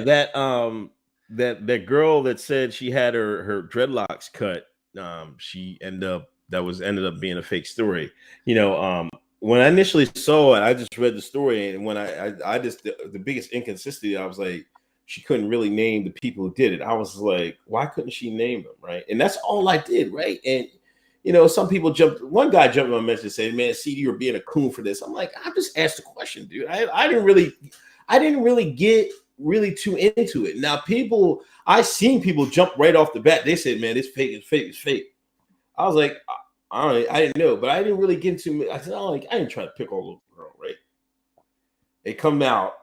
that girl that said she had her dreadlocks cut. She ended up being a fake story. When I initially saw it, I just read the story, and when I just the biggest inconsistency, I was like, she couldn't really name the people who did it. I was like, why couldn't she name them, right? And that's all I did, right? And some people jumped. One guy jumped on my message and said, "Man, CD, you're being a coon for this." I'm like, I just asked the question, dude. I didn't really get really too into it. Now, I seen people jump right off the bat. They said, "Man, it's fake, it's fake, it's fake." I was like, I didn't know, but I didn't really get into it. I said, I didn't try to pick all over the girl, right? It come out,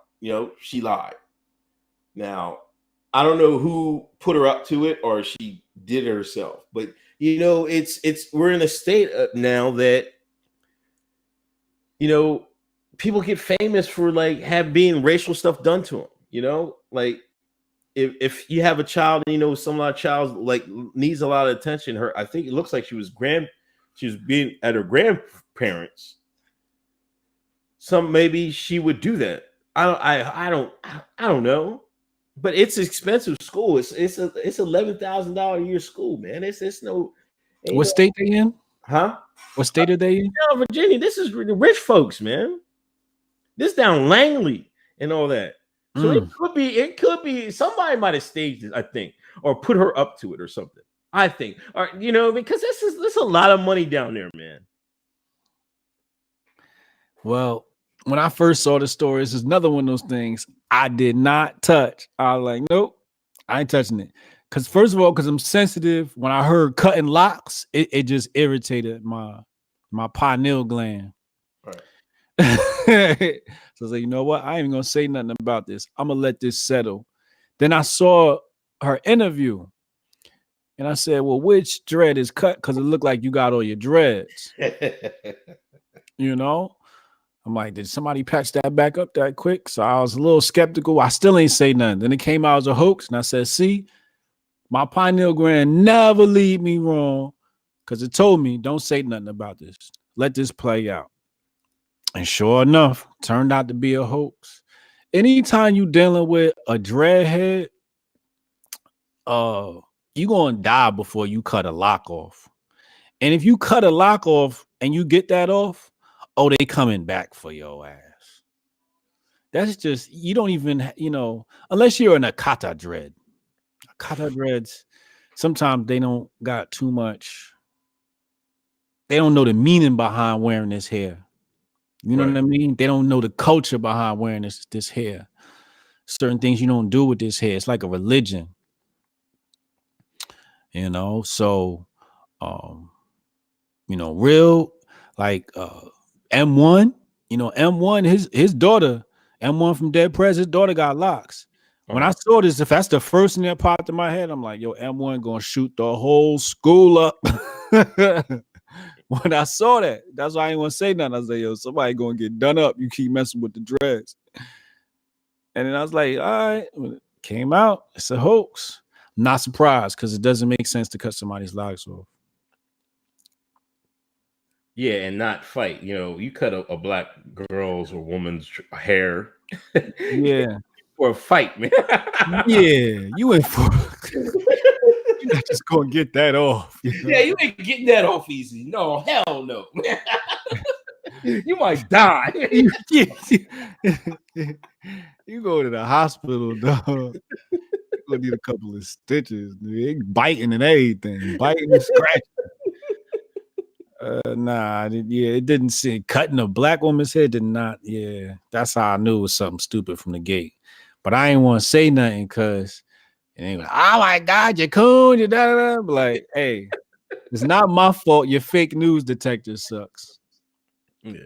she lied. Now, I don't know who put her up to it or she did it herself, but we're in a state now that people get famous for like being racial stuff done to them. Like if you have a child, some of our child like needs a lot of attention. I think it looks like she was being at her grandparents. Maybe she would do that. I don't know. But it's expensive school. It's $11,000 a year school, man. It's no. What state they in? Huh? What state are they in? Virginia. This is the rich folks, man. This down Langley and all that. So it could be somebody might have staged it, I think, or put her up to it or something. I think, or because this a lot of money down there, man. Well, when I first saw the story, this is another one of those things I did not touch. I was like, nope, I ain't touching it. Because first of all, because I'm sensitive, when I heard cutting locks, it just irritated my pineal gland. Right. So I was like, you know what? I ain't even gonna say nothing about this. I'm gonna let this settle. Then I saw her interview, and I said, well, which dread is cut? Because it looked like you got all your dreads. I'm like, did somebody patch that back up that quick? So I was a little skeptical. I still ain't say nothing. Then it came out as a hoax, and I said, see, my pineal gland never lead me wrong, because it told me, don't say nothing about this. Let this play out. And sure enough, turned out to be a hoax. Anytime you dealing with a dreadhead, you gonna die before you cut a lock off. And if you cut a lock off and you get that off, oh, they coming back for your ass. That's just, you don't even, unless you're an Akata dread. Akata dreads, sometimes they don't got too much. They don't know the meaning behind wearing this hair. You know what I mean? They don't know the culture behind wearing this hair. Certain things you don't do with this hair. It's like a religion. So, real, like M1, M1, his daughter, M1 from Dead Prez, his daughter got locks. When I saw this, if that's the first thing that popped in my head, I'm like, yo, M1 gonna shoot the whole school up. When I saw that, that's why I didn't want to say nothing. I was like, yo, somebody gonna get done up. You keep messing with the dreads. And then I was like, all right, when it came out, it's a hoax. I'm not surprised, because it doesn't make sense to cut somebody's locks off. Yeah, and not fight. You cut a black girl's or woman's hair. Yeah. For a fight, man. Yeah, you ain't for. You're not just gonna get that off. Yeah, you ain't getting that off easy. No, hell no. You might die. You go to the hospital, dog. You're gonna need a couple of stitches. Dude. Biting and everything, biting and scratching. It didn't see cutting a black woman's head. Did not. Yeah, that's how I knew it was something stupid from the gate. But I ain't want to say nothing because, oh my God, you're cool. You're da-da-da. Like, hey, it's not my fault. Your fake news detector sucks. Yeah.